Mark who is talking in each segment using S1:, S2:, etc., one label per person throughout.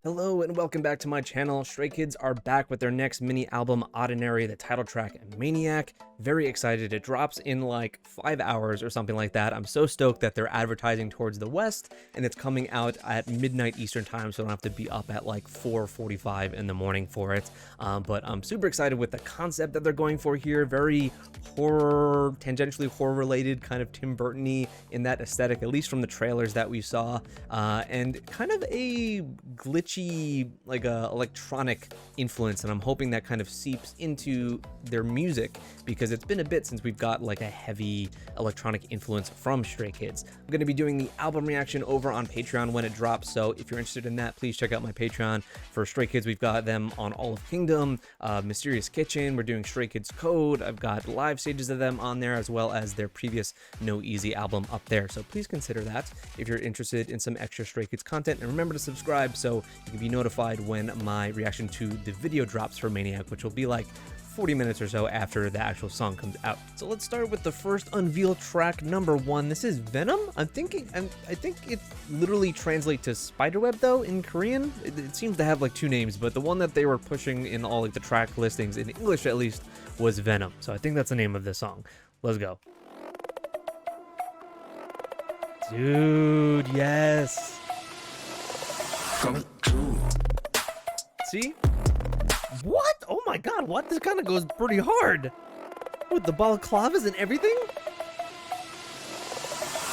S1: Hello and welcome back to my channel. Stray Kids are back with their next mini album, Oddinary, the title track, and Maniac. Very excited. It drops in like 5 hours or something like that. I'm so stoked that they're advertising towards the west, and it's coming out at midnight Eastern time, so I don't have to be up at like 4:45 in the morning for it. But I'm super excited with the concept that they're going for here. Very horror, tangentially horror related, kind of Tim Burton-y in that aesthetic, at least from the trailers that we saw, and kind of a glitchy, like a electronic influence, and I'm hoping that kind of seeps into their music, because it's been a bit since we've got like a heavy electronic influence from Stray Kids. I'm going to be doing the album reaction over on Patreon when it drops, so if you're interested in that, please check out my Patreon. For Stray Kids, we've got them on All of Kingdom, Mysterious Kitchen, we're doing Stray Kids Code, I've got live stages of them on there, as well as their previous No Easy album up there, so please consider that if you're interested in some extra Stray Kids content. And remember to subscribe so you can be notified when my reaction to the video drops for Maniac, which will be like 40 minutes or so after the actual song comes out. So let's start with the first Unveil track, number 1. This is Venom. I think it literally translates to spiderweb though in Korean. It seems to have like 2 names, but the one that they were pushing in all like the track listings in English at least was Venom. So I think that's the name of this song. Let's go. Dude, yes. See? What? Oh my god, what? This kind of goes pretty hard. With the balaclavas and everything?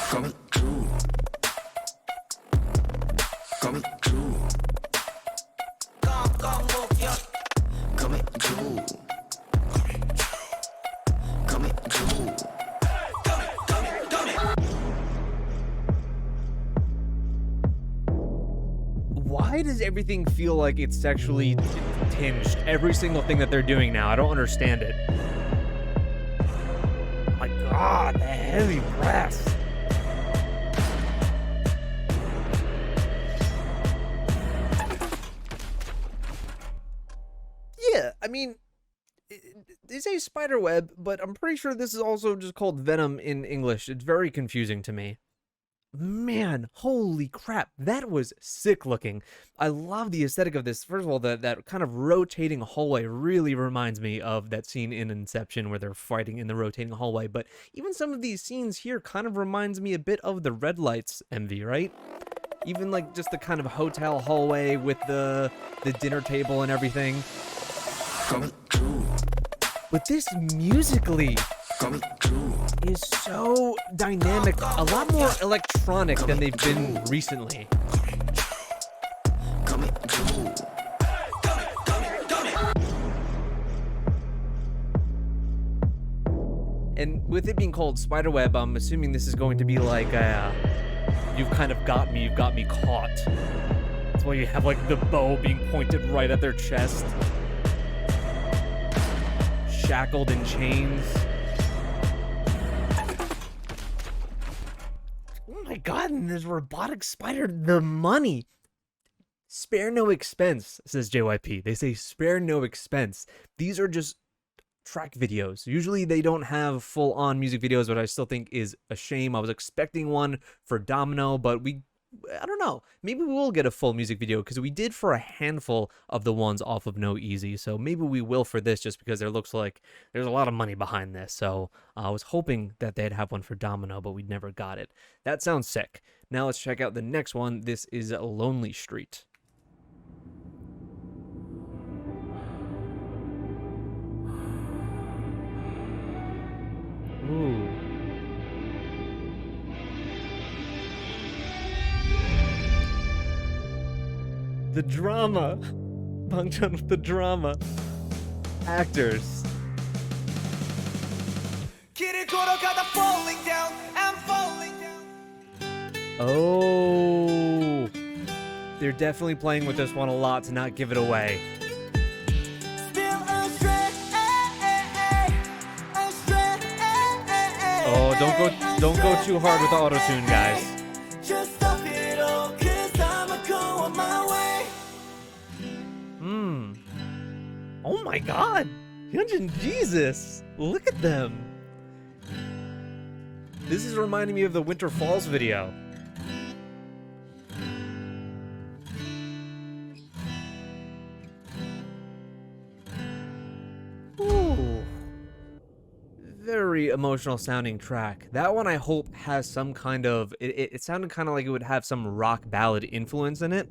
S2: Coming true. Coming true. Coming true. Coming true.
S1: Why does everything feel like it's sexually tinged? Every single thing that they're doing now. I don't understand it. Oh my god, the heavy brass. Yeah, I mean, they say spiderweb, but I'm pretty sure this is also just called Venom in English. It's very confusing to me. Man, holy crap, that was sick looking. I love the aesthetic of this. First of all, that kind of rotating hallway really reminds me of that scene in Inception where they're fighting in the rotating hallway, but even some of these scenes here kind of reminds me a bit of the Red Lights MV, right? Even like just the kind of hotel hallway with the dinner table and everything.
S2: Coming true.
S1: But this musically
S2: Coming true.
S1: is so dynamic, a lot more electronic than they've been recently.
S2: Coming true.
S1: And with it being called Spiderweb, I'm assuming this is going to be like you've kind of got me, you've got me caught. That's why you have like the bow being pointed right at their chest. Shackled in chains. Oh my god, and this robotic spider, the money. Spare no expense, says JYP. They say spare no expense. These are just track videos. Usually they don't have full-on music videos, but I still think is a shame. I was expecting one for Domino, but I don't know. Maybe we will get a full music video, because we did for a handful of the ones off of No Easy. So maybe we will for this, just because there looks like there's a lot of money behind this. So I was hoping that they'd have one for Domino, but we never got it. That sounds sick. Now let's check out the next one. This is Lonely Street. Ooh. The drama. Bangchan with the drama. Actors. Oh. They're definitely playing with this one a lot to not give it away. Oh, don't go too hard with the auto-tune, guys. Oh my god! Hyunjin, Jesus! Look at them! This is reminding me of the Winter Falls video. Ooh. Very emotional sounding track. That one I hope has some kind of... It sounded kind of like it would have some rock ballad influence in it.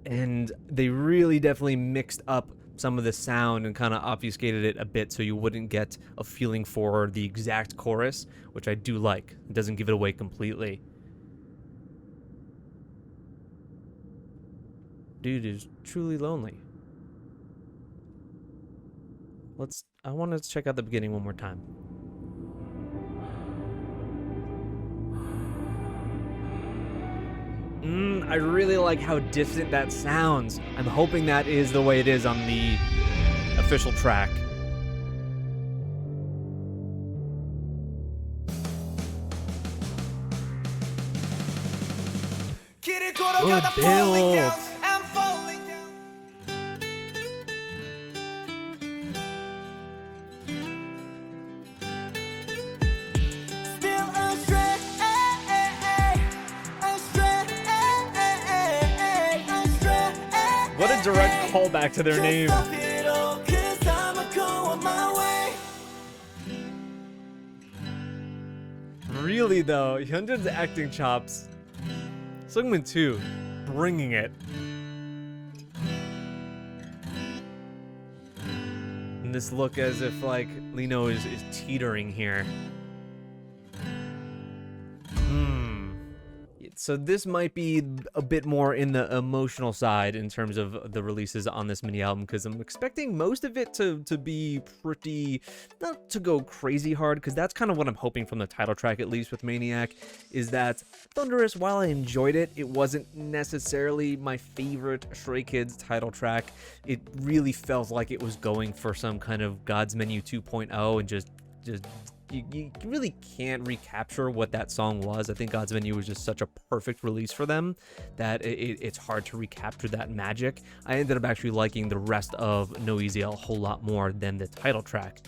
S1: And they really definitely mixed up some of the sound and kind of obfuscated it a bit so you wouldn't get a feeling for the exact chorus, which I do like. It doesn't give it away completely. Dude is truly lonely. I want to check out the beginning one more time. I really like how distant that sounds. I'm hoping that is the way it is on the official track. Good build. What a direct callback to their name. Really though, Hyunjin's acting chops. Sungmin too, bringing it. And this look as if like Lino is teetering here. So this might be a bit more in the emotional side in terms of the releases on this mini album, because I'm expecting most of it to be pretty, not to go crazy hard, because that's kind of what I'm hoping from the title track, at least with Maniac, is that Thunderous, while I enjoyed it, it wasn't necessarily my favorite Stray Kids title track. It really felt like it was going for some kind of God's Menu 2.0 and just you really can't recapture what that song was. I think God's Menu was just such a perfect release for them that it's hard to recapture that magic. I ended up actually liking the rest of No Easy a whole lot more than the title track.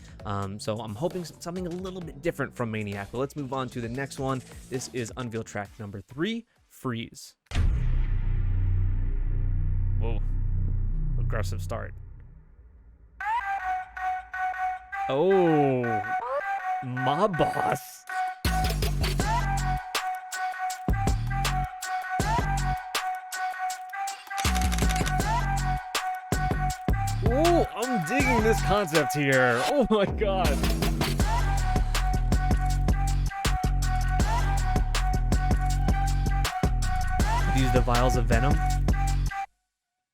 S1: So I'm hoping something a little bit different from Maniac. But let's move on to the next one. This is Unveil track number 3, Freeze. Whoa. Aggressive start. Oh. My boss. Oh, I'm digging this concept here. Oh my god. These the vials of Venom.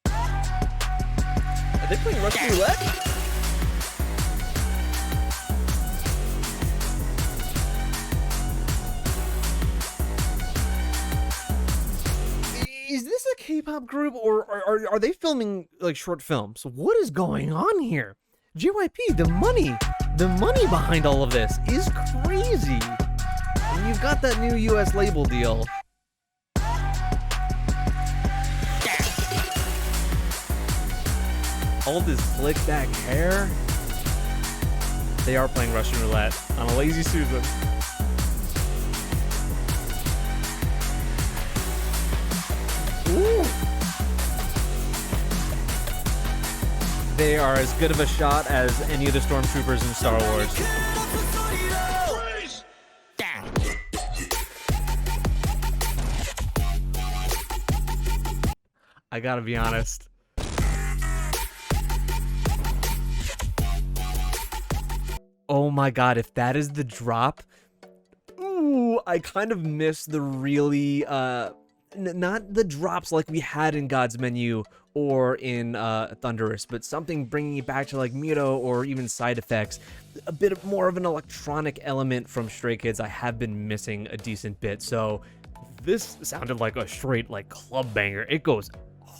S1: Are they playing Russian roulette? Is this a K-pop group, or are they filming like short films? What is going on here? JYP, the money behind all of this is crazy. And you've got that new US label deal. All this slick back hair. They are playing Russian roulette on a Lazy Susan. Ooh. They are as good of a shot as any of the stormtroopers in Star Wars. I gotta be honest. Oh my god, if that is the drop, ooh, I kind of miss the really, not the drops like we had in God's Menu or in Thunderous, but something bringing it back to like Miro or even Side Effects. A bit more of an electronic element from Stray Kids I have been missing a decent bit. So this sounded like a straight like club banger. It goes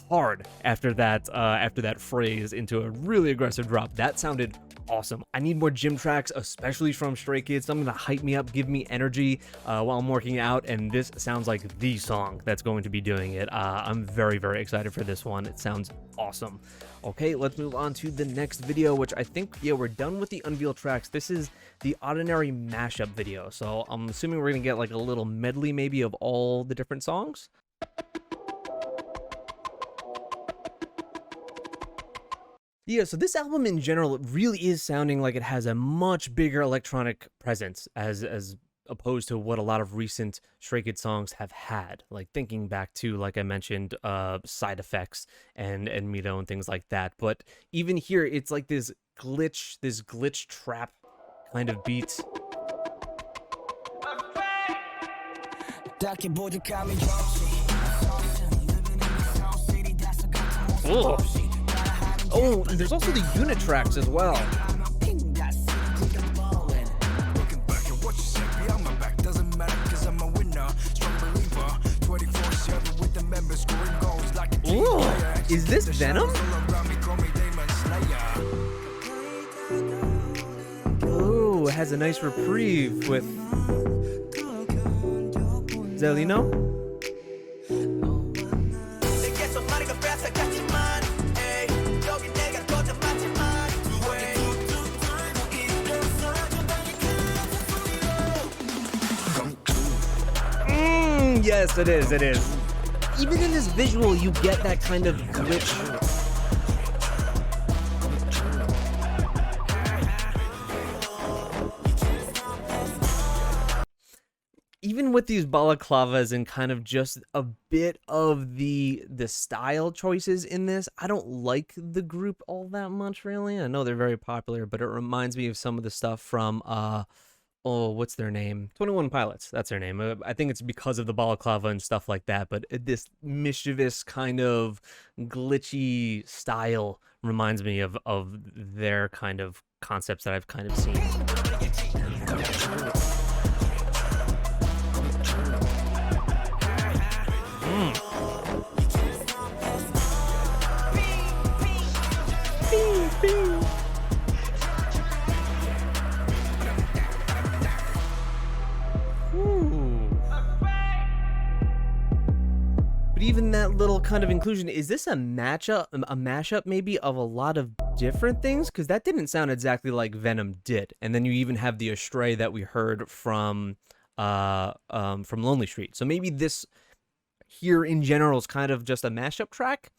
S1: hard after that phrase into a really aggressive drop. That sounded awesome. I need more gym tracks, especially from Stray Kids, something to hype me up, give me energy while I'm working out, and this sounds like the song that's going to be doing it. I'm very, very excited for this one. It sounds awesome. Okay, let's move on to the next video, which I think, yeah, we're done with the Unveil tracks. This is the Oddinary mashup video, so I'm assuming we're gonna get like a little medley maybe of all the different songs. Yeah, so this album in general really is sounding like it has a much bigger electronic presence as opposed to what a lot of recent Stray Kids songs have had. Like thinking back to, like I mentioned, Side Effects and Mito and things like that. But even here, it's like this glitch trap kind of beat. Ugh. Oh, there's also the unit tracks as well. Ooh, is this Venom? Oh, it has a nice reprieve with Zelino. Yes, it is, it is. Even in this visual, you get that kind of glitch. Even with these balaclavas and kind of just a bit of the style choices in this, I don't like the group all that much, really. I know they're very popular, but it reminds me of some of the stuff from oh, what's their name? 21 Pilots, that's their name. I think it's because of the balaclava and stuff like that, but this mischievous kind of glitchy style reminds me of their kind of concepts that I've kind of seen. But even that little kind of inclusion, is this a mashup maybe of a lot of different things? Because that didn't sound exactly like Venom did. And then you even have the Astray that we heard from Lonely Street. So maybe this here in general is kind of just a mashup track,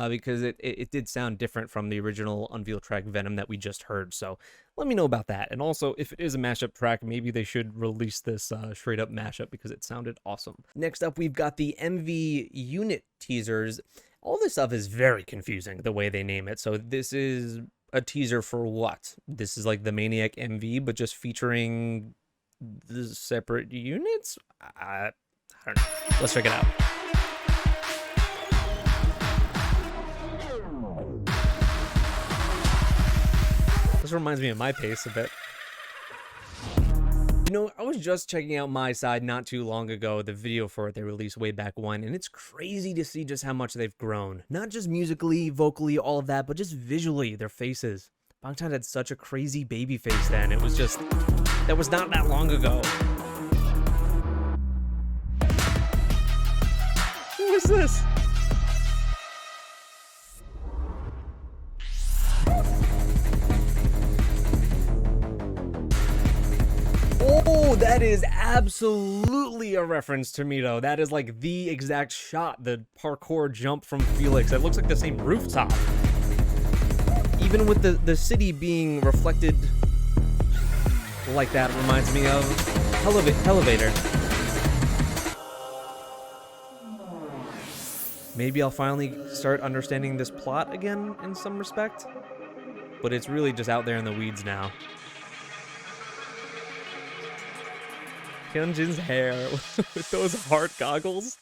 S1: because it did sound different from the original Unveil track Venom that we just heard. So let me know about that. And also, if it is a mashup track, maybe they should release this straight up mashup because it sounded awesome. Next up, we've got the MV unit teasers. All this stuff is very confusing, the way they name it. So this is a teaser for what? This is like the Maniac MV, but just featuring the separate units? I don't know. Let's check it out. This reminds me of my pace a bit. You know, I was just checking out My Side not too long ago, the video for it they released way back when, and it's crazy to see just how much they've grown. Not just musically, vocally, all of that, but just visually, their faces. Bangtan had such a crazy baby face then. It was just, that was not that long ago. What was this? Oh, that is absolutely a reference to Mito. That is like the exact shot, the parkour jump from Felix. That looks like the same rooftop. Even with the city being reflected like that, reminds me of Elevator. Maybe I'll finally start understanding this plot again in some respect. But it's really just out there in the weeds now. Hyunjin's hair with those heart goggles.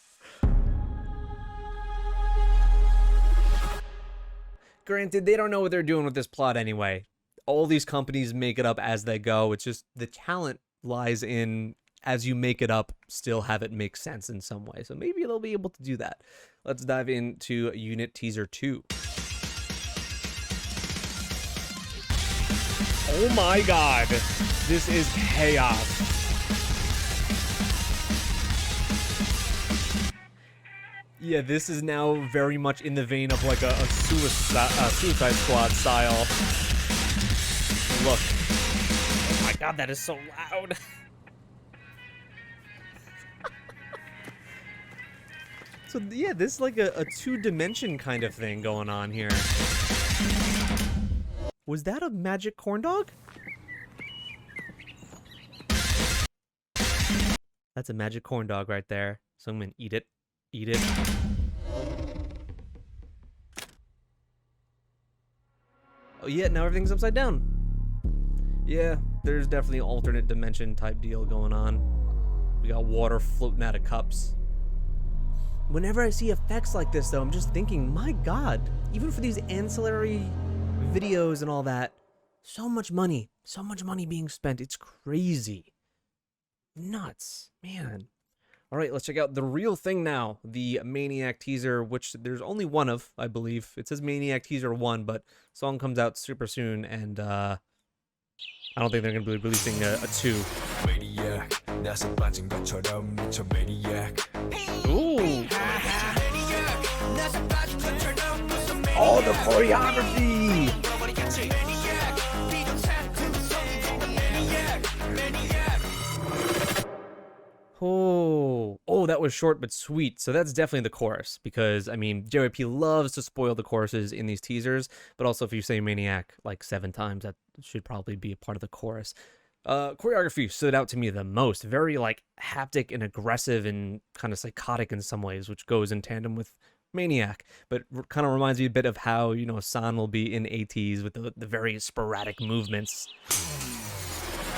S1: Granted, they don't know what they're doing with this plot anyway. All these companies make it up as they go. It's just the talent lies in, as you make it up, still have it make sense in some way. So maybe they'll be able to do that. Let's dive into Unit Teaser 2. Oh my god. This is chaos. Yeah, this is now very much in the vein of like a Suicide Squad style. Look. Oh my god, that is so loud. So yeah, this is like a two-dimension kind of thing going on here. Was that a magic corn dog? That's a magic corn dog right there. So I'm gonna eat it. Eat it. Oh yeah, now everything's upside down. Yeah, there's definitely an alternate dimension type deal going on. We got water floating out of cups. Whenever I see effects like this though, I'm just thinking, my god, even for these ancillary videos and all that, so much money being spent. It's crazy. Nuts, man. All right, let's check out the real thing now, the Maniac teaser, which there's only one of, I believe. It says Maniac teaser 1, but song comes out super soon, and I don't think they're gonna be releasing a 2.
S2: Maniac, 나서 빠진 것처럼 미쳐 Maniac.
S1: Ooh. Oh, the choreography! Oh, that was short but sweet. So that's definitely the chorus, because I mean, JYP loves to spoil the choruses in these teasers, but also if you say Maniac like 7 times, that should probably be a part of the chorus. Choreography stood out to me the most. Very like haptic and aggressive and kind of psychotic in some ways, which goes in tandem with Maniac, but kind of reminds me a bit of how, you know, San will be in ATs with the very sporadic movements.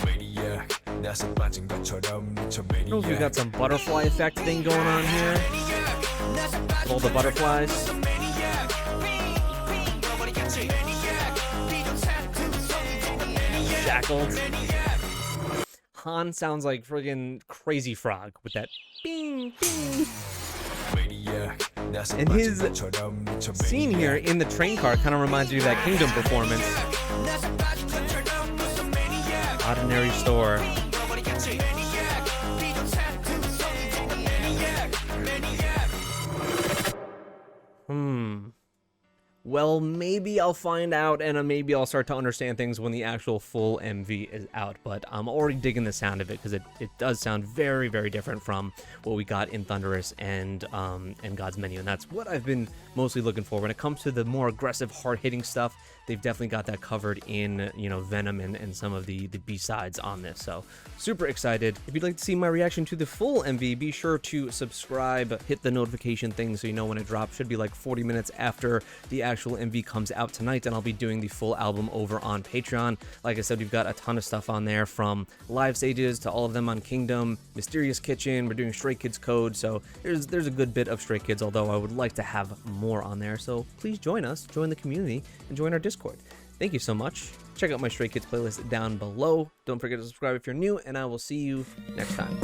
S2: Maniac, 나서 빠진 것처럼 미쳐
S1: I don't know if we got some butterfly effect thing going on here. With all the butterflies. Shackled. Han sounds like friggin' Crazy Frog with that bing, bing. And his scene here in the train car kind of reminds me of that Kingdom performance. Oddinary store. Well, maybe I'll find out, and maybe I'll start to understand things when the actual full MV is out, but I'm already digging the sound of it, because it does sound very, very different from what we got in Thunderous and God's Menu, and that's what I've been mostly looking for. When it comes to the more aggressive, hard-hitting stuff, they've definitely got that covered in, you know, Venom and some of the B-sides on this, so super excited. If you'd like to see my reaction to the full MV, be sure to subscribe, hit the notification thing so you know when it drops. Should be like 40 minutes after the actual MV comes out tonight, and I'll be doing the full album over on Patreon. Like I said, we've got a ton of stuff on there, from live stages to all of them on Kingdom, Mysterious Kitchen, we're doing Stray Kids Code, so there's a good bit of Stray Kids, although I would like to have more on there, so please join us, join the community, and join our Discord. Thank you so much. Check out my Stray Kids playlist down below. Don't forget to subscribe if you're new, and I will see you next time.